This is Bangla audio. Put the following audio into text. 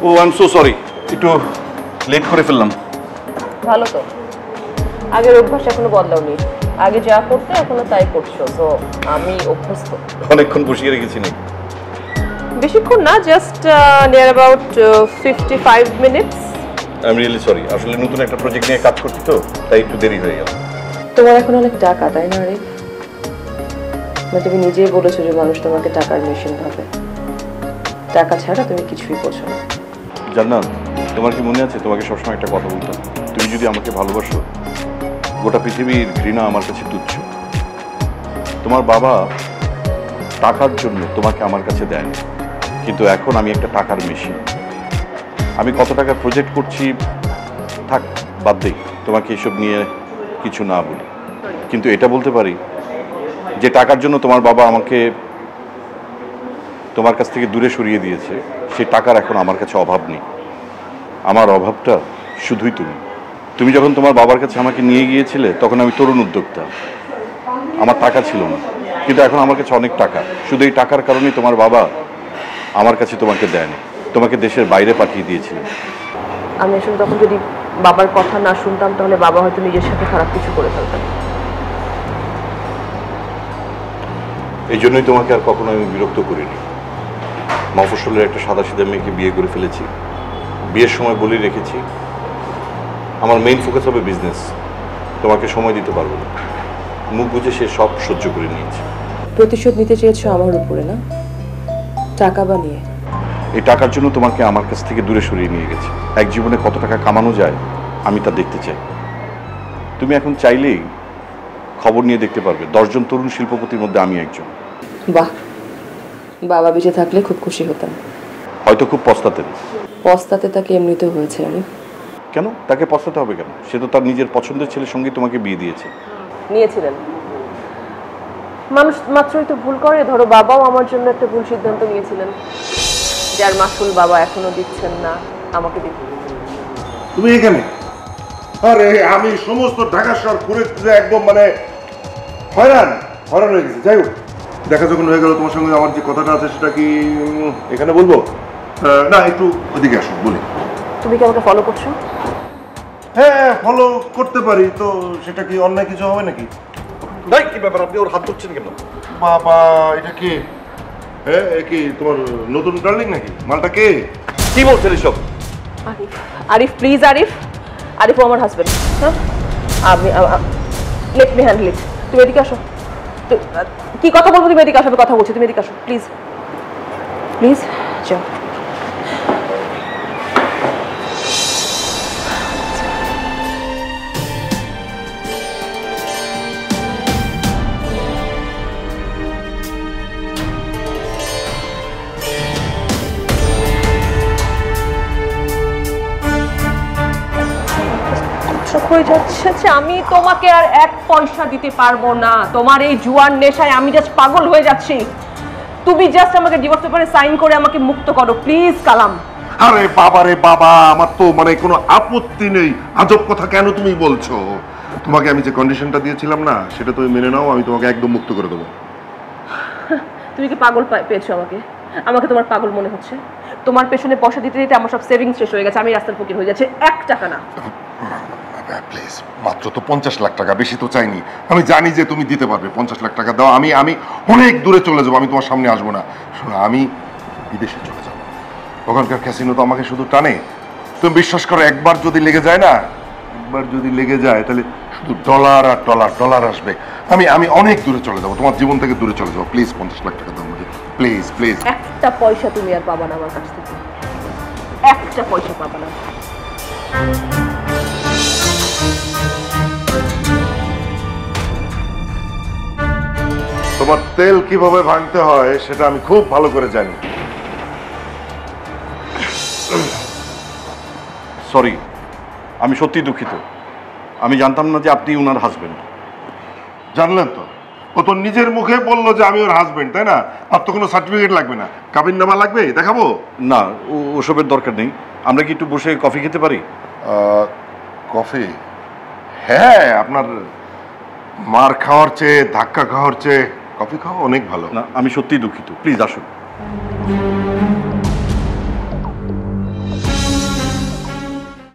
O I am so sorry, একটু লেট করে ফেললাম। ভালো তো, আগের অভ্যাস এখনো বদলাওনি, আগে যা করতে এখনো তাই করছো, তো আমি অভ্যস্ত। অনেকক্ষণ বসিয়ে রেখেছি নাকি? বেশিক্ষণ না, just near about 55 minutes. I am really sorry, আসলে নতুন একটা প্রজেক্ট নিয়ে কাজ করছি তো, তাই একটু দেরি হয়ে গেল। তোমার এখন অনেক টাকা, তাই না আরিফ? তুমি নিজেই বলেছো যে মানুষ তোমাকে টাকার মেশিন ভাবে, টাকা ছাড়া তুমি কিছুই বোঝো না। জান্নাত, তোমার কি মনে আছে তোমাকে সবসময় একটা কথা বলতাম, তুমি যদি আমাকে ভালোবাসো গোটা পৃথিবীর ঘৃণা আমার কাছে তুচ্ছ। তোমার বাবা টাকার জন্য তোমাকে আমার কাছে দেয়নি, কিন্তু এখন আমি একটা টাকার মেশিন। আমি কত টাকার প্রজেক্ট করছি থাক, বাদ দিই, তোমাকে এসব নিয়ে কিছু না বলি, কিন্তু এটা বলতে পারি যে টাকার জন্য তোমার বাবা আমাকে তোমার কাছ থেকে দূরে সরিয়ে দিয়েছে, সেই টাকার এখন আমার কাছে অভাব নেই। আমার অভাবটা শুধুই তুমি। তুমি যখন তোমার বাবার কাছে আমাকে নিয়ে গিয়েছিলে তখন আমি তরুণ উদ্যোক্তা, আমার টাকা ছিল না, কিন্তু এখন আমার কাছে অনেক টাকা। শুধু এই টাকার কারণেই তোমার বাবা আমার কাছে তোমাকে দেয়নি, তোমাকে দেশের বাইরে পাঠিয়ে দিয়েছিলেন। আমি আসলে তখন যদি বাবার কথা না শুনতাম তাহলে বাবা হয়তো নিজের সাথে খারাপ কিছু করে ফেলতেন। এই জন্যই তোমাকে আর কখনো আমি বিরক্ত করিনি। মফস্বলের একটা সাদাসিধা মেয়েকে বিয়ে করে ফেলেছি, বিয়ের সময় বলে রেখেছি আমার মেইন ফোকাস হবে বিজনেস, তোমাকে সময় দিতে পারবো না। মুখ বুঝে সে সব সহ্য করে নিয়েছে। প্রতিশোধ নিতে চেয়েছো আমার উপরে, না টাকা বানিয়ে? এই টাকার জন্য তোমাকে আমার কাছ থেকে দূরে সরিয়ে নিয়ে গেছে। এক জীবনে কত টাকা কামানো যায় আমি তা দেখতে চাই। তুমি এখন চাইলেই খবর নিয়ে দেখতে পারবে 10 জন তরুণ শিল্পপতির মধ্যে আমি একজন। বাহ, বাবা বেঁচে থাকলে খুব খুশি হতাম। হয়তো খুব পস্তাতেন। পস্তাতে তাকে এমনিতেও হয়েছে। আরিফ, কেন তাকে পস্তাতে হবে কেন? সে তো তার নিজের পছন্দের ছেলের সঙ্গে তোমাকে বিয়ে দিয়েছে। নিয়েছিলেন, মানুষ মাত্রই তো ভুল করে। ধরো বাবাও আমার জন্য একটা ভুল সিদ্ধান্ত নিয়েছিলেন, যার মাসুল বাবা এখনো দিচ্ছেন না, আমাকে দিতে। তুমি এখানে? আরে আমি সমস্ত ঢাকা শহর ঘুরে একদম মানে হয়রান হয়ে গেছি। যাই হোক, দেখা যখন হয়ে গেল তোমার সঙ্গে আমার যে কথাটা আছে সেটা কি এখানে বলবো? না, একটু ওদিকে আসো বলি। তুমি কি আমাকে ফলো করছো? হ্যাঁ, ফলো করতে পারি তো, সেটা কি অন্যায় কিছু হবে নাকি? তাই কি ব্যাপার, আপনি ওর হাত ধরছেন কেন? বাবা, এটা কে? হ্যাঁ, কি তোমার নতুন ডার্লিং নাকি? মালটা কে? কি বলছেন এসব? আরিফ, আরিফ প্লিজ, আরিফ, আরিফ ও আমার হাজবেন্ড। হ্যাঁ, আমি লেট মি হ্যান্ডেল ইট। তুমি এদিকে আসো। কি কথা বলবো? তুমি এদিকে আসো, আমি কথা বলছি, তুমি এদিকে আসো প্লিজ, প্লিজ যাও। হয়ে যাচ্ছে যে আমি তোমাকে আর 1 পয়সা দিতে পারবো না। তোমার এই জুয়ার নেশায় আমি জাস্ট পাগল হয়ে যাচ্ছি। তুমি জাস্ট আমাকে ডিভোর্স পেপারে সাইন করে আমাকে মুক্ত করো প্লিজ কালাম। আরে বাবা রে বাবা, আমার তো মানে কোনো আপত্তি নেই। আজব কথা কেন তুমি বলছো? তোমাকে আমি যে কন্ডিশনটা দিয়েছিলাম না, সেটা তুমি মেনে নাও, আমি তোমাকে একদম মুক্ত করে দেবো। তুমি কি পাগল পেয়েছো আমাকে? আমাকে তোমার পাগল মনে হচ্ছে? তোমার পেছনে পয়সা দিতে দিতে আমার সব সেভিংস শেষ হয়ে গেছে, আমি রাস্তার ফকির হয়ে যাচ্ছে। 1 টাকা না। প্লিজ, মাত্র তো 50 লাখ টাকা, বেশি তো চাইনি। আমি জানি যে তুমি দিতে পারবে। 50 লাখ টাকা দাও, আমি অনেক দূরে চলে যাবো, আমি তোমার সামনে আসবো না। শোনো, আমি বিদেশে চলে যাবো, ওখানকার ক্যাসিনো তো আমাকে শুধু টানে। তুমি বিশ্বাস করো, একবার যদি লেগে যায় না, একবার যদি লেগে যায় তাহলে শুধু ডলার আর ডলার ডলার আসবে। আমি অনেক দূরে চলে যাবো, তোমার জীবন থেকে দূরে চলে যাবো। প্লিজ 50 লাখ টাকা দাও আমাকে, প্লিজ প্লিজ। একটা পয়সা তুমি আর পাবা না আমার কাছ থেকে, একটা পয়সা পাবা না। তোমার তেল কিভাবে ভাঙতে হয় সেটা আমি খুব ভালো করে জানি। সরি, আমি সত্যি দুঃখিত। আমি জানতাম না যে আপনি ওনার হাজবেন্ড। জানলেন তো, ও তো নিজের মুখে বললো যে আমি ওর হাজবেন্ড, তাই না? আর তো কোনো সার্টিফিকেট লাগবে না, কাবিননামা লাগবে? দেখাবো? না, ওসবের দরকার নেই। আমরা কি একটু বসে কফি খেতে পারি? কফি? হ্যাঁ, আপনার মার খাওয়ার চেয়ে ধাক্কা খাওয়ার চেয়ে কফি খাওয়া অনেক ভালো। না, আমি সত্যিই দুঃখিত, প্লিজ আসুন।